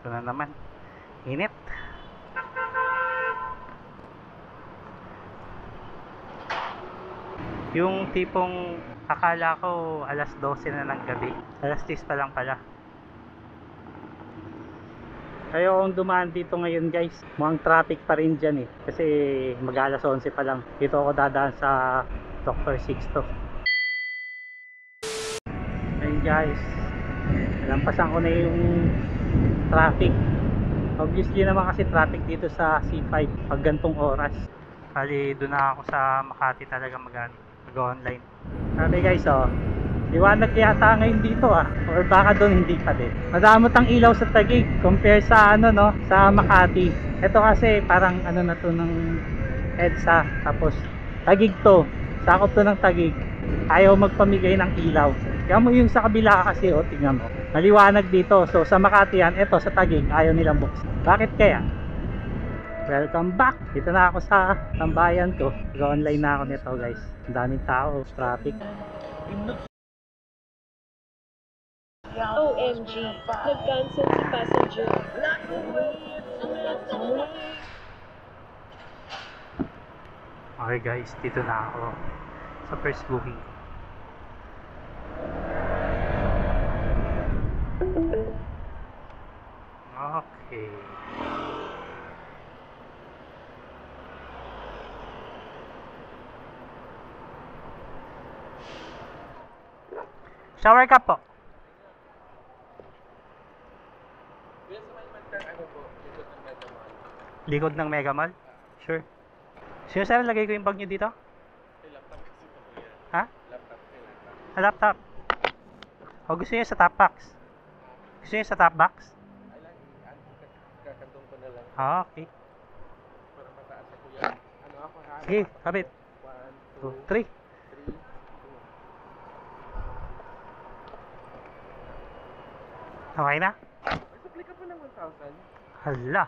Ito na naman. Init. Yung tipong akala ko alas 12 na ng gabi. Alas 10 pa lang pala. Ayokong dumaan dito ngayon guys. Mukhang traffic pa rin dyan eh. Kasi mag alas 11 pa lang. Dito ako dadaan sa Dr. Sixto. Ayun guys. Lampasan ko na yung traffic. Obviously naman kasi traffic dito sa C5 pag gantong oras. Bali doon na ako sa Makati talaga mag-online. Sabi guys oh, liwanag yata ngayon dito or baka doon hindi pa din. Madamot ang ilaw sa Taguig compare sa sa Makati. Ito kasi parang na to ng EDSA, tapos Taguig to, sakop to ng Taguig. Ayaw magpamigay ng ilaw. Kaya mo yung sa kabila kasi tingnan mo, maliwanag dito. So sa Makati yan, ito sa Taguig ayaw nilang buksan. Bakit kaya? Welcome back! Dito na ako sa tambayan ko. Online na ako nito guys. Ang daming tao, traffic. OMG, nag-cancel si passenger. Okay guys, dito na ako sa first booking. Okay. Shower cup po. Likod ng Mega Mall? Sure. Sino sir, lagay ko yung bag nyo dito? Ha? Laptop. O gusto nyo sa top box? Gusto nyo sa top box? Okay. Sige, kapit. 2, 3. Okay na? Nag-apply ka po ng 1,000? Hala.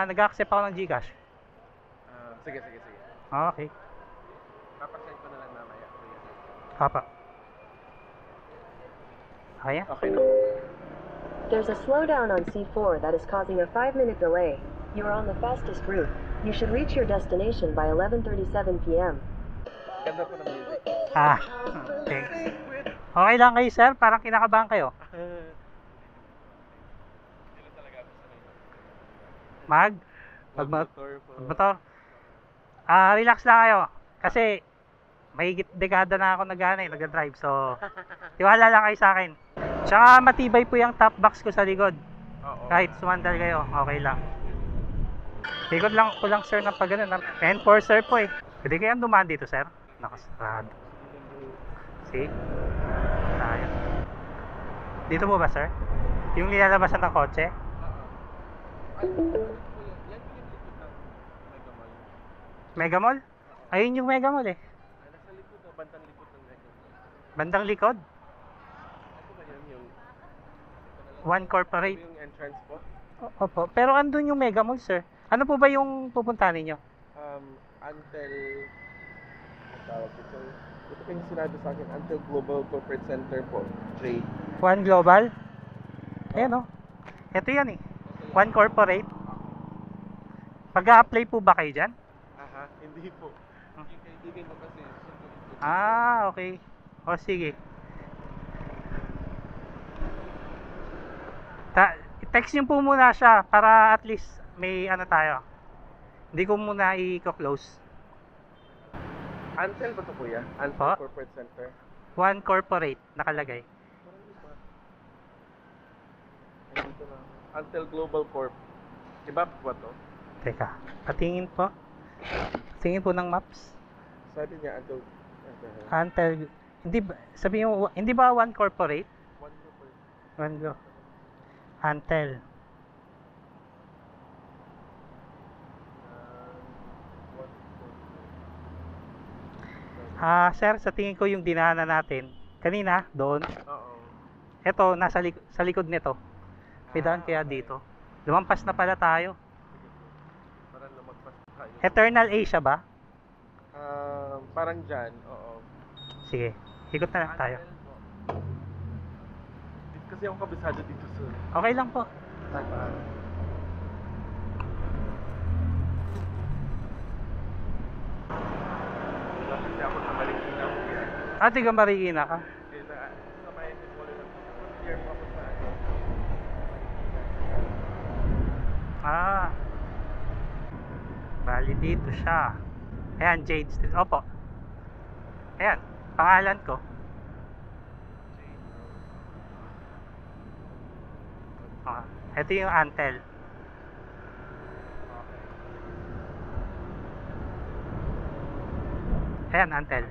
Nag-accept ako ng Gcash. Sige. Okay. Papasend ko na lang mamaya. Papa. Kaya? Okay na. There's a slowdown on C4 that is causing a 5-minute delay. You are on the fastest route. You should reach your destination by 11:37 p.m. Ganda po ng music. Thanks. Okay lang kayo sir? Parang kinakabahan kayo. Magmotor. Relax lang kayo. Kasi mahigit dekada na ako nag-drive. So, tiwala lang kayo sa akin. Tsaka matibay po yung top box ko sa likod. Kahit sumandal kayo, okay lang. Likod lang ko lang sir ng pag ganun. Enforcer po eh. Pwede kayang dumaan dito sir? Nakasarado. See? Tayo. Dito po ba sir? Yung nilalabasan ng kotse? Mega Mall? Ayun yung Mega Mall eh. Nasa likod o bandang likod ng Mega Mall? Bandang likod? Ano ba yun yung... One Corporate. Yung entrance po? Opo. Pero andun yung Mega Mall sir. Ano po ba yung pupuntahan ninyo? Until... Tawag ito. Ito po yung sinabi sa akin. Until Global Corporate Center po. Trade. One Global? Ayan o. Ito yan eh. One Corporate. Pag-a-apply po ba kayo dyan? Aha, hindi po. Yung kaibigan ko kasi. Okay. O sige. I-text nyo po muna siya para at least may tayo. Hindi ko muna i-close. Until ba ito kuya? Until Po? Corporate Center? One Corporate nakalagay. Dito na. Until Global Corp. Diba ba ito? Teka. Patingin po. Patingin po ng maps. Sabi niya until... Until, sabihin mo, hindi ba One Corporate? One Corporate. One go. Until. Sir, sa tingin ko yung dinaanan natin kanina, doon. Oo. Ito, sa likod nito. May daan kaya dito. Lumampas na pala tayo. Parang lumagpas tayo. Eternal Asia ba? Parang dyan, oo. Sige, ikot na lang tayo. Until po. kasi akong kabisado dito sa... Okay lang po. Wala kasi ako sa Marikina ko yan. Ah, tiga Marikina ka. Kaya sa may wala na year pa ako sa ano. Ah. Bali dito siya. Ayan, Jade Street. Opo. Ayan, pangalan ko. Ah, ito yung Antel. Ayan, Antel.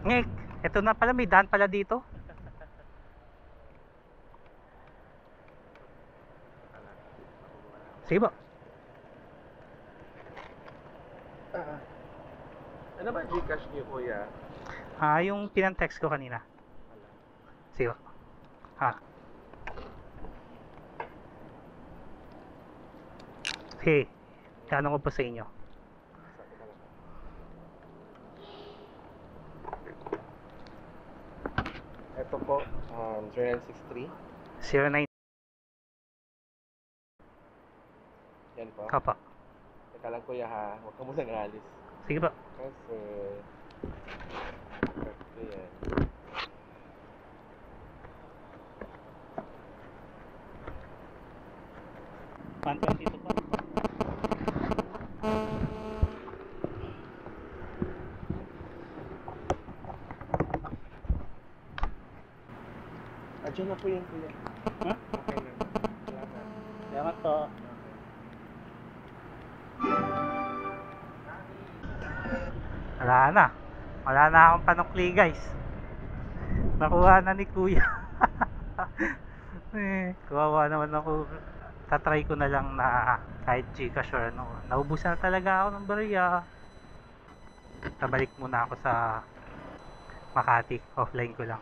Ngek, ito na pala, may daan pala dito. Sige po. Ano ba Gcash niyo, kuya? Ah, yung pinantext ko kanina. Sige po. Ha. Sige. Kano ko po sa inyo? Ito po, 0963. 09 Yan po. Kapa. Teka lang kuya ha, huwag ka muna alis. Sige po. Kasi... Ito yan. Pantay dito po. Diyan na po yan kuya. Ha? Okay na. Salamat. Salamat po. Wala na. Wala na akong panukli guys. Nakuha na ni kuya. Kawawa naman ako. Tatry ko na lang na kahit Gcash or ano. Naubusan na talaga ako ng barya. Tabalik muna ako sa Makati. Offline ko lang.